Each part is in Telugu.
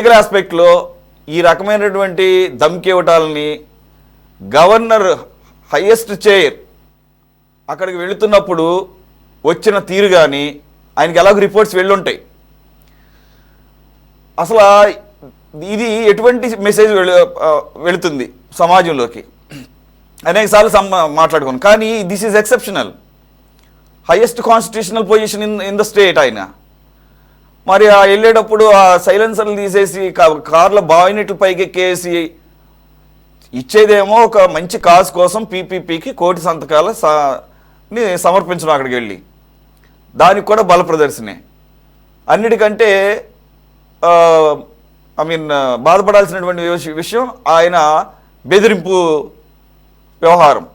లీగల్ ఆస్పెక్ట్లో ఈ రకమైనటువంటి ధమ్కి ఇవ్వటాలని గవర్నర్ హైయెస్ట్ చైర్ అక్కడికి వెళుతున్నప్పుడు వచ్చిన తీరు కానీ ఆయనకి ఎలాగో రిపోర్ట్స్ వెళ్ళుంటాయి. అసలు ఇది ఎటువంటి మెసేజ్ వెళుతుంది సమాజంలోకి అనేకసార్లు మాట్లాడుకోను. కానీ this is exceptional, highest constitutional position in the state ఆయన. మరి వెళ్ళేటప్పుడు ఆ సైలెన్సర్లు తీసేసి కార్ల బాయినెట్లు పైకెక్కేసి ఇచ్చేదేమో ఒక మంచి కాజ్ కోసం పీపీపీకి 1 కోటి సంతకాలని సమర్పించడం అక్కడికి వెళ్ళి, దానికి కూడా బల ప్రదర్శనే. అన్నిటికంటే బాధపడాల్సినటువంటి విషయం ఆయన బెదిరింపు వ్యవహారం.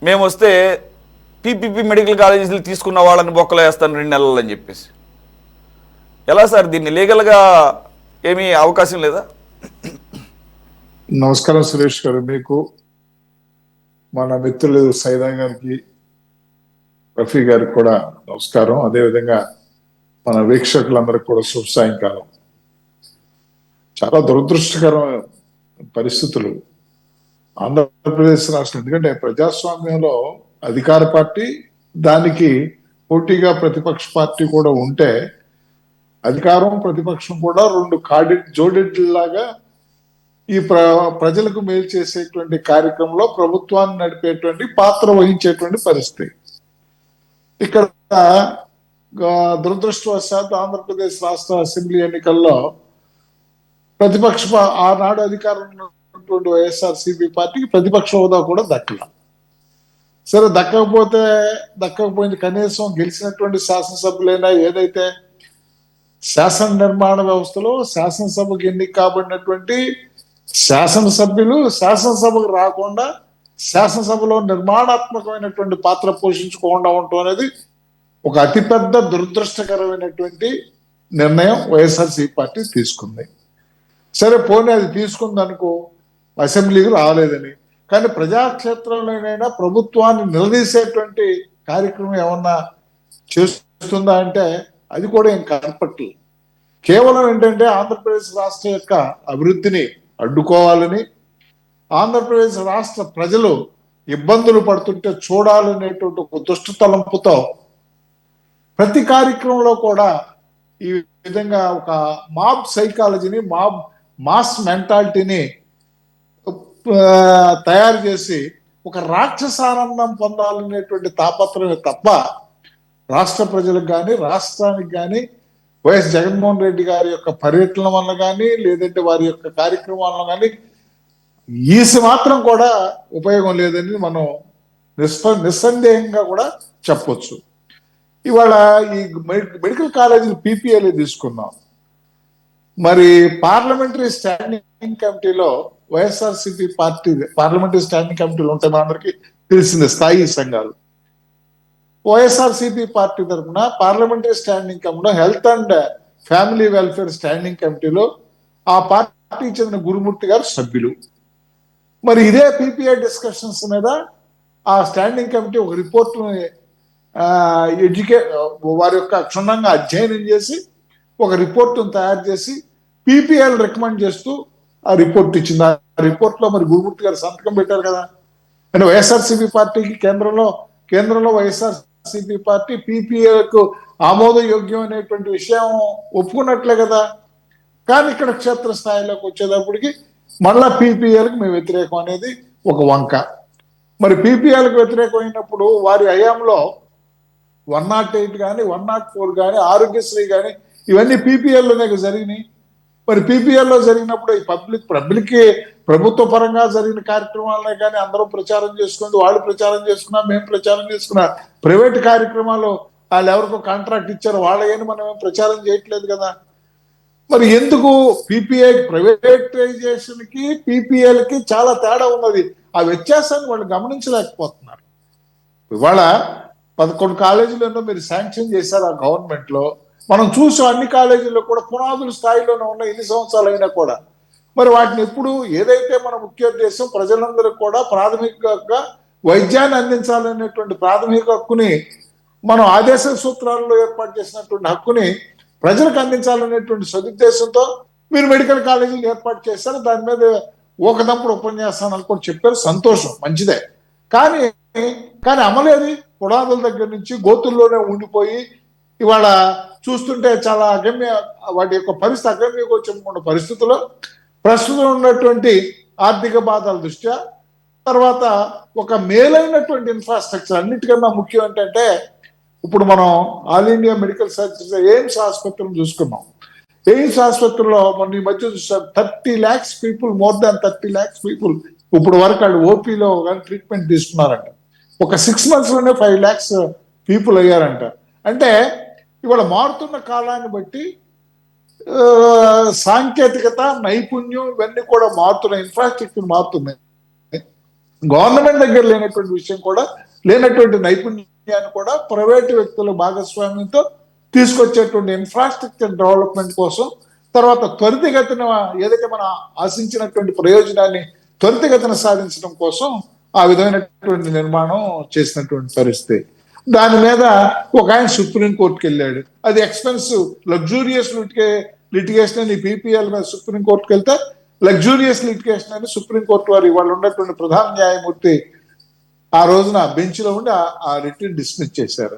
మేము వస్తే పీపీపీ మెడికల్ కాలేజీలు తీసుకున్న వాళ్ళని బొక్కలో వేస్తాను 2 నెలలు అని చెప్పేసి. ఎలా సార్, దీన్ని లీగల్గా ఏమీ అవకాశం లేదా? నమస్కారం సురేష్ గారు, మీకు మన మిత్రులు సైదా గారికి, రఫీ గారికి కూడా నమస్కారం. అదేవిధంగా మన వీక్షకులందరికీ కూడా శుభ సాయంకాలం. చాలా దురదృష్టకరమైన పరిస్థితులు ఆంధ్రప్రదేశ్ రాష్ట్రం. ఎందుకంటే ప్రజాస్వామ్యంలో అధికార పార్టీ, దానికి పోటీగా ప్రతిపక్ష పార్టీ కూడా ఉంటే అధికారం ప్రతిపక్షం కూడా 2 జోడెడ్లాగా ఈ ప్రజలకు మేలు చేసేటువంటి కార్యక్రమంలో ప్రభుత్వాన్ని నడిపేటువంటి పాత్ర వహించేటువంటి పరిస్థితి. ఇక్కడ దురదృష్టవశాత్తు ఆంధ్రప్రదేశ్ రాష్ట్ర అసెంబ్లీ ఎన్నికల్లో ప్రతిపక్ష ఆనాడు అధికారంలో ఉన్నటువంటి వైఎస్ఆర్సీపీ పార్టీకి ప్రతిపక్ష హోదా కూడా దక్కల. సరే, దక్కకపోయింది, కనీసం గెలిచినటువంటి శాసనసభ్యులైనా ఏదైతే శాసన నిర్మాణ వ్యవస్థలో శాసనసభకు ఎన్నిక కాబడినటువంటి శాసనసభ్యులు శాసనసభకు రాకుండా శాసనసభలో నిర్మాణాత్మకమైనటువంటి పాత్ర పోషించుకోకుండా ఉండటం అనేది ఒక అతిపెద్ద దురదృష్టకరమైనటువంటి నిర్ణయం వైఎస్ఆర్సీపీ పార్టీ తీసుకుంది. సరే, పోనీ అది తీసుకుందనుకో, అసెంబ్లీకి రాలేదని. కానీ ప్రజాక్షేత్రంలోనైనా ప్రభుత్వాన్ని నిలదీసేటువంటి కార్యక్రమం ఏమన్నా చేస్తుందా అంటే అది కూడా ఏం కనపట్లేదు. కేవలం ఏంటంటే ఆంధ్రప్రదేశ్ రాష్ట్ర యొక్క అభివృద్ధిని అడ్డుకోవాలని, ఆంధ్రప్రదేశ్ రాష్ట్ర ప్రజలు ఇబ్బందులు పడుతుంటే చూడాలనేటువంటి ఒక దుష్ట తలంపుతో ప్రతి కార్యక్రమంలో కూడా ఈ విధంగా ఒక మాబ్ సైకాలజీని, మాస్ మెంటాలిటీని తయారు చేసి ఒక రాక్షసానందం పొందాలనేటువంటి తాపత్రమే తప్ప రాష్ట్ర ప్రజలకు కానీ రాష్ట్రానికి కానీ వైఎస్ జగన్మోహన్ రెడ్డి గారి యొక్క పర్యటన వల్ల కానీ లేదంటే వారి యొక్క కార్యక్రమాల కానీ ఈసి మాత్రం కూడా ఉపయోగం లేదని మనం నిస్సందేహంగా కూడా చెప్పొచ్చు. ఇవాళ ఈ మెడికల్ కాలేజీలు పీపీఎల్ఏ తీసుకున్నాం. మరి పార్లమెంటరీ స్టాండింగ్ కమిటీలో వైఎస్ఆర్సీపీ పార్టీ పార్లమెంటరీ స్టాండింగ్ కమిటీలు ఉంటాయి, మనందరికీ తెలిసిందే, స్థాయి సంఘాలు. వైఎస్ఆర్సీపీ పార్టీ తరఫున పార్లమెంటరీ స్టాండింగ్ కమిటీలో health and family welfare standing కమిటీలో ఆ పార్టీకి చెందిన గురుమూర్తి గారు సభ్యులు. మరి ఇదే పీపీఐ డిస్కషన్స్ మీద ఆ స్టాండింగ్ కమిటీ ఒక రిపోర్ట్ని వారి యొక్క క్షుణ్ణంగా అధ్యయనం చేసి ఒక రిపోర్ట్ను తయారు చేసి పీపీఎల్ రికమెండ్ చేస్తూ ఆ రిపోర్ట్ ఇచ్చింది. ఆ రిపోర్ట్లో మరి గురుమూర్తి గారు సంతకం పెట్టారు కదా. అంటే వైఎస్ఆర్సీపీ పార్టీకి కేంద్రంలో వైఎస్ఆర్సీపీ పార్టీ పీపీఏకు ఆమోదయోగ్యం అనేటువంటి విషయం ఒప్పుకున్నట్లే కదా. కానీ ఇక్కడ క్షేత్రస్థాయిలోకి వచ్చేటప్పటికి మళ్ళా పీపీఏలకు మేము వ్యతిరేకం అనేది ఒక వంక. మరి పీపీఏలకు వ్యతిరేకమైనప్పుడు వారి హయాంలో 108 కానీ 104 కానీ ఆరోగ్యశ్రీ కానీ ఇవన్నీ పీపీఎల్లోనే జరిగినాయి. మరి పీపీఎల్లో జరిగినప్పుడు ఈ పబ్లిక్కి ప్రభుత్వ పరంగా జరిగిన కార్యక్రమాలనే కానీ అందరూ ప్రచారం చేసుకుంది, వాళ్ళు ప్రచారం చేసుకున్నా, మేము ప్రచారం చేసుకున్నా. ప్రైవేట్ కార్యక్రమాలు వాళ్ళు ఎవరికో కాంట్రాక్ట్ ఇచ్చారు, వాళ్ళని మనం ఏం ప్రచారం చేయట్లేదు కదా. మరి ఎందుకు పీపీఐ ప్రైవేటైజేషన్కి పీపీఎల్కి చాలా తేడా ఉన్నది. ఆ వ్యత్యాసాన్ని వాళ్ళు గమనించలేకపోతున్నారు. ఇవాళ 11 కాలేజీలను మీరు శాంక్షన్ చేశారు ఆ గవర్నమెంట్లో. మనం చూసాం అన్ని కాలేజీల్లో కూడా పునాదుల స్థాయిలోనే ఉన్న ఇన్ని సంవత్సరాలు అయినా కూడా. మరి వాటిని ఎప్పుడు ఏదైతే మన ముఖ్యోద్దేశం ప్రజలందరూ కూడా ప్రాథమికంగా వైద్యాన్ని అందించాలనేటువంటి ప్రాథమిక హక్కుని మనం ఆదేశ సూత్రాల్లో ఏర్పాటు చేసినటువంటి హక్కుని ప్రజలకు అందించాలనేటువంటి సదుద్దేశంతో మీరు మెడికల్ కాలేజీలు ఏర్పాటు చేశారు, దాని మీద ఒకదంపుడు ఉపన్యాసాలు కూడా చెప్పారు, సంతోషం, మంచిదే. కానీ కానీ అమలేది పునాదుల దగ్గర నుంచి గోతుల్లోనే ఉండిపోయి ఇవాళ చూస్తుంటే చాలా అగమ్య, వాటి యొక్క పరిస్థితి అగమ్యగోచరమైన పరిస్థితుల్లో ప్రస్తుతం ఉన్నటువంటి ఆర్థిక బాధల దృష్ట్యా, తర్వాత ఒక మేలైనటువంటి ఇన్ఫ్రాస్ట్రక్చర్, అన్నిటికన్నా ముఖ్యం ఏంటంటే ఇప్పుడు మనం all India medical services AIIMS ఆసుపత్రిని చూసుకున్నాం. ఎయిమ్స్ ఆసుపత్రిలో మొన్న ఈ మధ్య చూసాం 30 lakhs people, more than 30 lakhs people ఇప్పుడు వరకు వాళ్ళు ఓపీలో కానీ ట్రీట్మెంట్ తీసుకున్నారంట. ఒక 6 months లోనే 5 lakhs పీపుల్ అయ్యారంట. అంటే ఇవాళ మారుతున్న కాలాన్ని బట్టి సాంకేతికత, నైపుణ్యం ఇవన్నీ కూడా మారుతున్నాయి, ఇన్ఫ్రాస్ట్రక్చర్ మారుతున్నాయి. గవర్నమెంట్ దగ్గర లేనటువంటి విషయం కూడా, లేనటువంటి నైపుణ్యాన్ని కూడా ప్రైవేటు వ్యక్తుల భాగస్వామ్యంతో తీసుకొచ్చేటువంటి ఇన్ఫ్రాస్ట్రక్చర్ డెవలప్మెంట్ కోసం, తర్వాత త్వరితగతిన ఏదైతే మనం ఆశించినటువంటి ప్రయోజనాన్ని త్వరితగతిన సాధించడం కోసం ఆ విధమైనటువంటి నిర్మాణం చేసినటువంటి పరిస్థితి. దాని మీద ఒక ఆయన సుప్రీంకోర్టుకి వెళ్ళాడు. అది ఎక్స్పెన్సివ్ లగ్జూరియస్ లిటిగేషన్ అని పీపీఎల్ మీద సుప్రీంకోర్టుకి వెళ్తే, లగ్జూరియస్ లిటిగేషన్ అని సుప్రీంకోర్టు వారు ఇవాళ ఉన్నటువంటి ప్రధాన న్యాయమూర్తి ఆ రోజున బెంచ్ లో ఉండి ఆ రిట్ డిస్మిస్ చేశారు.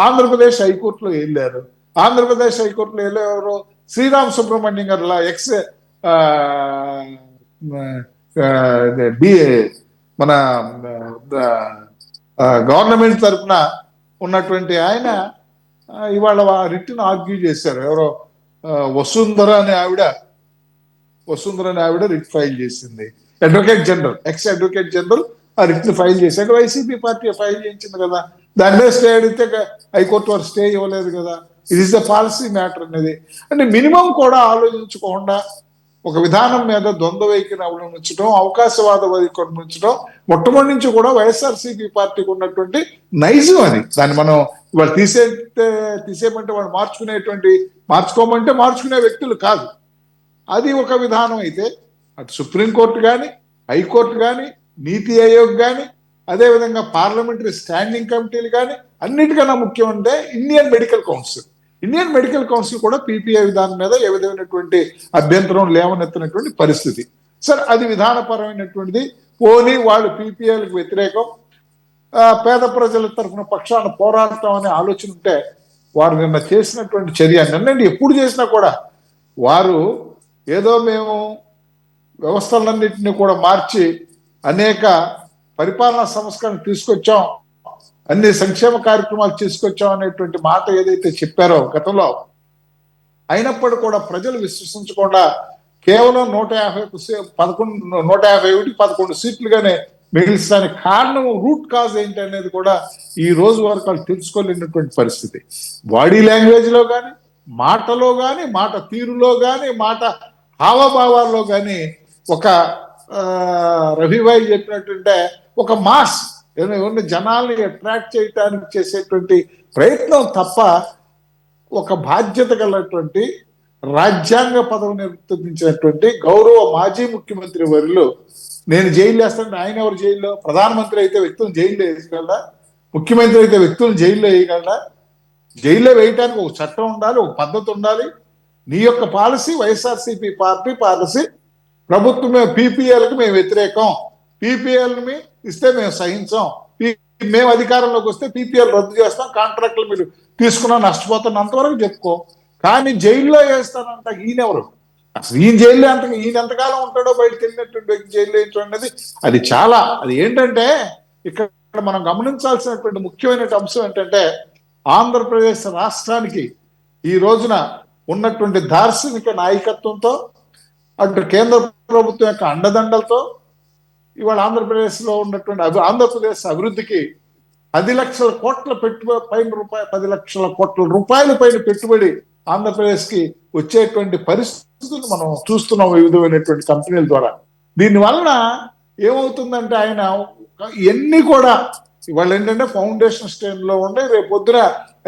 ఆంధ్రప్రదేశ్ హైకోర్టులో వెళ్ళారు. ఆంధ్రప్రదేశ్ హైకోర్టులో వెళ్ళేవారు శ్రీరామ్ సుబ్రహ్మణ్యం గారు, ఎక్స్ మన గవర్నమెంట్ తరఫున ఉన్నటువంటి ఆయన ఇవాళ రిట్ను ఆర్గ్యూ చేశారు. ఎవరో వసుంధర అనే ఆవిడ రిట్ ఫైల్ చేసింది. Advocate general, X advocate general ఆ రిట్ ఫైల్ చేశాడు. వైసీపీ పార్టీ ఫైల్ చేయించింది కదా, దాని మీద స్టే అడిగితే హైకోర్టు వారు స్టే ఇవ్వలేదు కదా. It is the policy matter అనేది. అంటే మినిమం కూడా ఆలోచించకుండా ఒక విధానం మీద ద్వంద్వ వైఖరి అవలంబించడం, అవకాశవాద వైఖరి ఉంచడం మొట్టమొదటి నుంచి కూడా వైఎస్ఆర్సీపీ పార్టీకి ఉన్నటువంటి నైజం అది. దాన్ని మనం ఇవాళ తీసేయమంటే వాళ్ళు మార్చుకోమంటే మార్చుకునే వ్యక్తులు కాదు. అది ఒక విధానం అయితే, అటు సుప్రీంకోర్టు కానీ, హైకోర్టు కానీ, నీతి ఆయోగ్ కానీ, అదేవిధంగా పార్లమెంటరీ స్టాండింగ్ కమిటీలు కానీ, అన్నిటికన్నా ముఖ్యం అంటే ఇండియన్ మెడికల్ కౌన్సిల్ కూడా పీపీఐ విధానం మీద ఏ విధమైనటువంటి అభ్యంతరం లేవనెత్తినటువంటి పరిస్థితి. సార్ అది విధానపరమైనటువంటిది. పోనీ వాళ్ళు పీపీఐలకు వ్యతిరేకం, పేద ప్రజల తరఫున పక్షాన పోరాడటం అనే ఆలోచన ఉంటే, వారు నిన్న చేసినటువంటి చర్య, నిన్న ఎప్పుడు చేసినా కూడా వారు ఏదో మేము వ్యవస్థలన్నింటినీ కూడా మార్చి అనేక పరిపాలనా సంస్కరణ తీసుకొచ్చాం, అన్ని సంక్షేమ కార్యక్రమాలు తీసుకొచ్చాం అనేటువంటి మాట ఏదైతే చెప్పారో గతంలో, అయినప్పుడు కూడా ప్రజలు విశ్వసించకుండా కేవలం 151 సీట్లుగానే మిగిల్చడానికి కారణం, రూట్ కాజ్ ఏంటి అనేది కూడా ఈ రోజు వరకు వాళ్ళు తెలుసుకోలేనటువంటి పరిస్థితి. బాడీ లాంగ్వేజ్ లో కానీ, మాటలో కానీ, మాట తీరులో కానీ, మాట హావభావాల్లో కానీ ఒక రవిభాయ్ చెప్పినట్టుంటే ఒక మాస్ జనాల్ని అట్రాక్ట్ చేయడానికి చేసేటువంటి ప్రయత్నం తప్ప, ఒక బాధ్యత గలటువంటి రాజ్యాంగ పదవి నిర్వర్తించినటువంటి గౌరవ మాజీ ముఖ్యమంత్రి వర్యులు, నేను జైలు వేస్తానంటే ఆయన ఎవరు జైల్లో? ప్రధానమంత్రి అయితే వ్యక్తులు జైల్లో వేయగలరా? ముఖ్యమంత్రి అయితే వ్యక్తులు జైల్లో వేయగలరా? జైల్లో వేయటానికి ఒక చట్టం ఉండాలి, ఒక పద్ధతి ఉండాలి. నీ యొక్క పాలసీ, వైఎస్ఆర్సీపీ పార్టీ పాలసీ, ప్రభుత్వమే పీపీఎల్కి మేము వ్యతిరేకం, పీపీఎల్ని ఇస్తే మేము సహించాం, మేము అధికారంలోకి వస్తే పీపీఎల్ రద్దు చేస్తాం, కాంట్రాక్టులు మీరు తీసుకున్నా నష్టపోతాను అంతవరకు చెప్పుకో. కానీ జైల్లో వేస్తానంట ఈయనెవరు? అసలు ఈయన జైల్లో ఈయన ఎంతకాలం ఉంటాడో బయటకు వెళ్ళినటువంటి వ్యక్తి జైల్లో వేయటం అది చాలా, అది ఏంటంటే ఇక్కడ మనం గమనించాల్సినటువంటి ముఖ్యమైన అంశం ఏంటంటే, ఆంధ్రప్రదేశ్ రాష్ట్రానికి ఈ రోజున ఉన్నటువంటి దార్శనిక నాయకత్వంతో, అటు కేంద్ర ప్రభుత్వం యొక్క అండదండలతో ఇవాళ ఆంధ్రప్రదేశ్లో ఉన్నటువంటి ఆంధ్రప్రదేశ్ అభివృద్ధికి 10 లక్షల కోట్ల పెట్టుబడి 10 లక్షల కోట్ల రూపాయల పైన పెట్టుబడి ఆంధ్రప్రదేశ్కి వచ్చేటువంటి పరిస్థితులు మనం చూస్తున్నాం వివిధమైనటువంటి కంపెనీల ద్వారా. దీనివలన ఏమవుతుందంటే, ఆయన ఇవన్నీ కూడా ఇవాళ ఏంటంటే ఫౌండేషన్ స్టేజ్ లో ఉండే, రేపు పొద్దున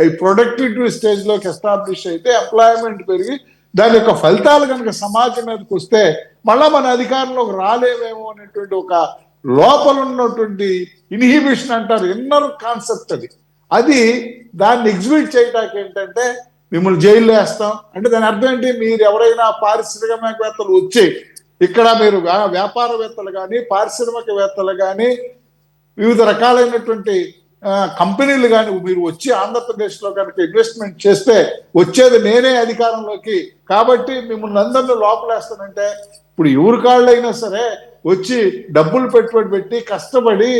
ఈ ప్రొడక్టివిటీ స్టేజ్ లోకి ఎస్టాబ్లిష్ అయితే, ఎంప్లాయ్మెంట్ పెరిగి దాని యొక్క ఫలితాలు కనుక సమాజం మీదకి వస్తే మళ్ళా మన అధికారంలోకి రాలేమేమో అనేటువంటి ఒక లోపల ఉన్నటువంటి ఇన్హిబిషన్ అంటారు, ఇన్నర్ కాన్సెప్ట్ అది దాన్ని ఎగ్జిబిట్ చేయడానికి ఏంటంటే మిమ్మల్ని జైల్లో వేస్తాం అంటే దాని అర్థం ఏంటి? మీరు ఎవరైనా పారిశ్రామికవేత్తలు వచ్చి ఇక్కడ మీరు వ్యాపారవేత్తలు కానీ పారిశ్రామికవేత్తలు కానీ వివిధ రకాలైనటువంటి కంపెనీలు కానీ మీరు వచ్చి ఆంధ్రప్రదేశ్లో కనుక ఇన్వెస్ట్మెంట్ చేస్తే వచ్చేది నేనే అధికారంలోకి, కాబట్టి మిమ్మల్ని అందరినీ లోపలేస్తానంటే ఇప్పుడు ఎవరి కాళ్ళైనా సరే వచ్చి డబ్బులు పెట్టుబడి పెట్టి కష్టపడి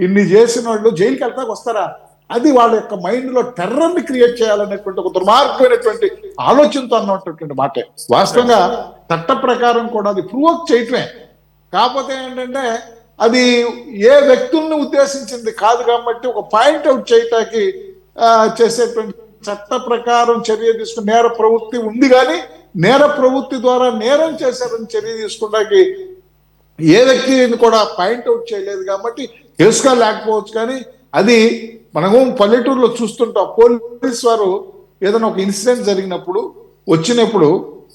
ఇన్ని చేసిన వాళ్ళు జైలుకి వెళ్తాకు వస్తారా? అది వాళ్ళ యొక్క మైండ్ లో టెర్రర్ని క్రియేట్ చేయాలనేటువంటి ఒక దుర్మార్గమైనటువంటి ఆలోచనతో అన్నటువంటి మాటే. వాస్తవంగా చట్ట ప్రకారం కూడా అది ప్రూవ్ చేయటమే. కాకపోతే ఏంటంటే అది ఏ వ్యక్తుల్ని ఉద్దేశించింది కాదు కాబట్టి ఒక పాయింట్ అవుట్ చేయటానికి చేసేటువంటి చట్ట ప్రకారం చర్య తీసుకుని నేర ప్రవృత్తి ఉంది, కానీ నేర ప్రవృత్తి ద్వారా నేరం చేశారని చర్య తీసుకోవడానికి ఏ వ్యక్తిని కూడా పాయింట్ అవుట్ చేయలేదు కాబట్టి కేసుగా లేకపోవచ్చు. కానీ అది మనము పల్లెటూరులో చూస్తుంటాం, పోలీస్ వారు ఏదైనా ఒక ఇన్సిడెంట్ జరిగినప్పుడు వచ్చినప్పుడు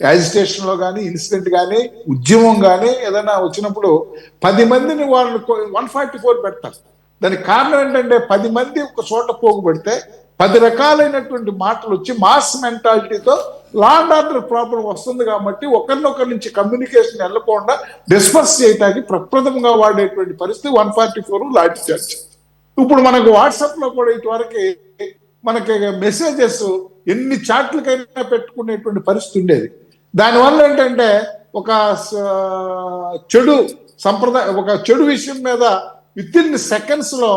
యాజిటేషన్ లో కానీ ఇన్సిడెంట్ కానీ ఉద్యమం కానీ ఏదైనా వచ్చినప్పుడు 10 మందిని వాళ్ళు 144 పెడతారు. దానికి కారణం ఏంటంటే 10 మంది ఒక చోట పోగుపెడితే 10 రకాలైనటువంటి మాటలు వచ్చి మాస్ మెంటాలిటీతో లా అండ్ ఆర్డర్ ప్రాబ్లం వస్తుంది కాబట్టి ఒకరినొకరి నుంచి కమ్యూనికేషన్ వెళ్ళకుండా డిస్పర్స్ చేయడానికి ప్రప్రథమంగా వాడేటువంటి పరిస్థితి 144 లాఠీ చార్జ్. ఇప్పుడు మనకు వాట్సాప్ లో కూడా ఇటువరకు మనకి మెసేజెస్ ఎన్ని చాట్లకైనా పెట్టుకునేటువంటి పరిస్థితి ఉండేది. దానివల్ల ఏంటంటే ఒక చెడు సంప్రదాయం, ఒక చెడు విషయం మీద విత్ ఇన్ సెకండ్స్ లో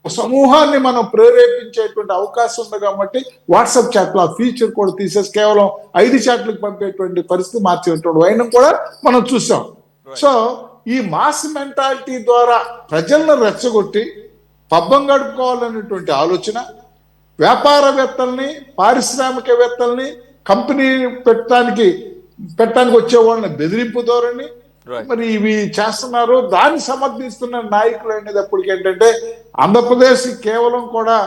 సమూహాన్ని మనం ప్రేరేపించేటువంటి అవకాశం ఉంది కాబట్టి వాట్సాప్ చాట్ లో ఆ ఫీచర్ కూడా తీసేసి కేవలం 5 చాట్లకు పంపేటువంటి పరిస్థితి మార్చేటువంటి వైనం కూడా మనం చూసాం. సో ఈ మాస్ మెంటాలిటీ ద్వారా ప్రజలను రెచ్చగొట్టి పబ్బం గడుపుకోవాలనేటువంటి ఆలోచన, వ్యాపారవేత్తల్ని పారిశ్రామికవేత్తల్ని కంపెనీ పెట్టడానికి వచ్చే వాళ్ళని బెదిరింపు ధోరణి మరి ఇవి చేస్తున్నారు. దాన్ని సమర్థిస్తున్న నాయకులు అనేటప్పటికి ఏంటంటే ఆంధ్రప్రదేశ్ కేవలం కూడా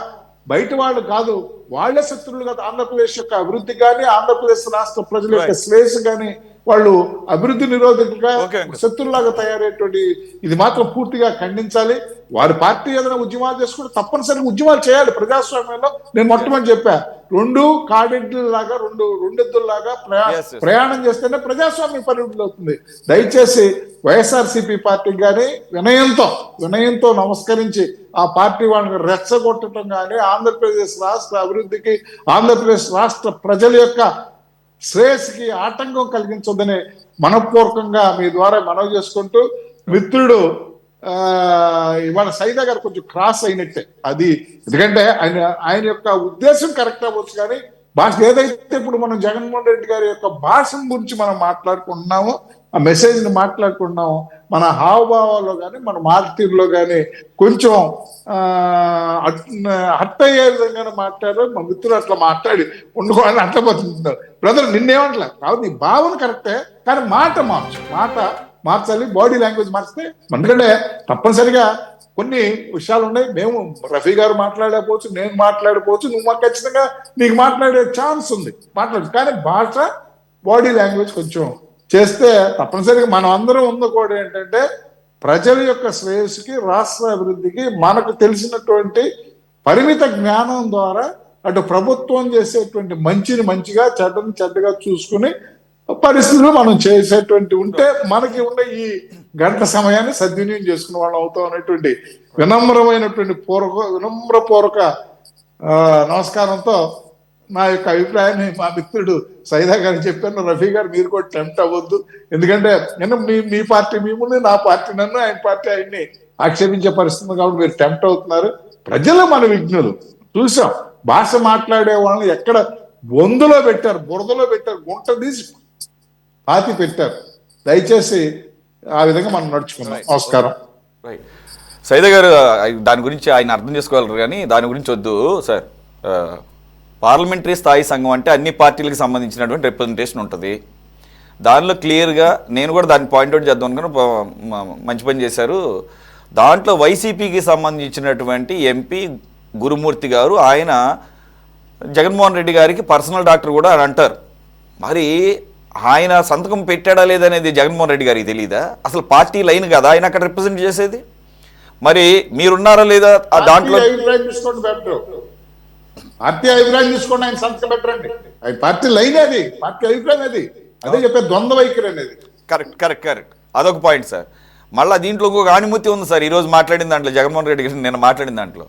బయట వాళ్ళు కాదు, వాళ్లే శత్రువులు కాదు. ఆంధ్రప్రదేశ్ యొక్క అభివృద్ధి కానీ ఆంధ్రప్రదేశ్ రాష్ట్ర ప్రజల యొక్క శ్రేయస్సు కానీ వాళ్ళు అభివృద్ధి నిరోధకులుగా శత్రువులాగా తయారయ్యేటువంటి ఇది మాత్రం పూర్తిగా ఖండించాలి. వారి పార్టీ ఏదైనా ఉద్యమాలు చేసుకుంటే తప్పనిసరిగా ఉద్యమాలు చేయాలి. ప్రజాస్వామ్యంలో నేను మొట్టమొదటి చెప్పా, 2 కాడెడ్లలాగా 2 ఎద్దుల్లాగా ప్రయాణం చేస్తేనే ప్రజాస్వామ్యం పరిమితులు అవుతుంది. దయచేసి వైఎస్ఆర్సీపీ పార్టీకి కానీ వినయంతో నమస్కరించి ఆ పార్టీ వాళ్ళని రెచ్చగొట్టడం కానీ ఆంధ్రప్రదేశ్ రాష్ట్ర అభివృద్ధికి ఆంధ్రప్రదేశ్ రాష్ట్ర ప్రజల యొక్క శ్రేయస్సుకి ఆటంకం కలిగించొద్దని మనపూర్వకంగా మీ ద్వారా మనవి చేసుకుంటూ, మిత్రుడు ఇవాళ సైదా గారు కొంచెం క్రాస్ అయినట్టే అది, ఎందుకంటే ఆయన యొక్క ఉద్దేశం కరెక్ట్ అవ్వచ్చు కానీ భాష ఏదైతే ఇప్పుడు మనం జగన్మోహన్ రెడ్డి గారి యొక్క భాష గురించి మనం మాట్లాడుకుంటున్నామో, ఆ మెసేజ్ ని మాట్లాడుకుంటున్నాము, మన హావభావాల్లో కానీ మన మార్తీరులో కానీ కొంచెం హర్ట్ అయ్యే విధంగానే మాట్లాడారు. మా మిత్రులు అట్లా మాట్లాడి ఉండుకోవాలని అట్లా బతుకుతున్నారు. బ్రదర్ నిన్నేమంటలే కాబట్టి నీ భావన కరెక్టే, కానీ మాట మార్చాలి, బాడీ లాంగ్వేజ్ మార్చితే. ఎందుకంటే తప్పనిసరిగా కొన్ని విషయాలు ఉన్నాయి. మేము రఫీ గారు మాట్లాడకపోవచ్చు, నేను మాట్లాడకపోవచ్చు, నువ్వు మాకు ఖచ్చితంగా నీకు మాట్లాడే ఛాన్స్ ఉంది, మాట్లాడచ్చు. కానీ భాష బాడీ లాంగ్వేజ్ కొంచెం చేస్తే తప్పనిసరిగా మనం అందరం ఉంది కూడా ఏంటంటే ప్రజల యొక్క శ్రేయస్సుకి రాష్ట్ర అభివృద్ధికి మనకు తెలిసినటువంటి పరిమిత జ్ఞానం ద్వారా అటు ప్రభుత్వం చేసేటువంటి మంచిని మంచిగా చెడ్డని చెడ్డగా చూసుకుని పరిస్థితులు మనం చేసేటువంటి ఉంటే మనకి ఉన్న ఈ గంట సమయాన్ని సద్వినియోగం చేసుకునే వాళ్ళు అవుతాం అనేటువంటి వినమ్రపూర్వక నమస్కారంతో నా యొక్క అభిప్రాయాన్ని మా మిత్రుడు సైదా గారు చెప్పాను. రఫీ గారు మీరు కూడా టెంప్ట్ అవ్వద్దు, ఎందుకంటే నేను మీ పార్టీ మిమ్మల్ని, నా పార్టీ నన్ను, ఆయన పార్టీ ఆయన్ని ఆక్షేపించే పరిస్థితి కాబట్టి మీరు టెంప్ట్ అవుతున్నారు. ప్రజలు మన విఘ్నులు చూసాం, భాష మాట్లాడే వాళ్ళని ఎక్కడ బొందులో పెట్టారు, బురదలో పెట్టారు, గుంట తీసి పాతి పెట్టారు. దయచేసి ఆ విధంగా మనం నడుచుకున్నాం. నమస్కారం. సైదా గారు దాని గురించి ఆయన అర్థం చేసుకోగలరు, కానీ దాని గురించి వద్దు సార్. పార్లమెంటరీ స్థాయి సంఘం అంటే అన్ని పార్టీలకు సంబంధించినటువంటి రిప్రజెంటేషన్ ఉంటుంది. దానిలో క్లియర్గా నేను కూడా దాన్ని పాయింట్అవుట్ చేద్దాం అనుకుని మంచి పని చేశారు. దాంట్లో వైసీపీకి సంబంధించినటువంటి ఎంపీ గురుమూర్తి గారు, ఆయన జగన్మోహన్ రెడ్డి గారికి పర్సనల్ డాక్టర్ కూడా అని అంటారు. మరి ఆయన సంతకం పెట్టాడా లేదనేది జగన్మోహన్ రెడ్డి గారికి తెలియదా? అసలు పార్టీ లైన్ కదా ఆయన అక్కడ రిప్రజెంట్ చేసేది. మరి మీరున్నారా లేదా దాంట్లో? పార్టీ అభిప్రాయం తీసుకోండి, ఆయన సంతకం పెట్టండి. ఆయన పార్టీ లైన్ అది, పార్టీ అభిప్రాయం అది. అదే చెప్పే ద్వంద్వ వైఖరి అనేది. కరెక్ట్ అదొక పాయింట్ సార్. మళ్ళీ దీంట్లో ఇంకొక ఆణిముత్యం ఉంది సార్. ఈరోజు మాట్లాడిన దాంట్లో, జగన్మోహన్ రెడ్డి గారు నిన్న మాట్లాడిన దాంట్లో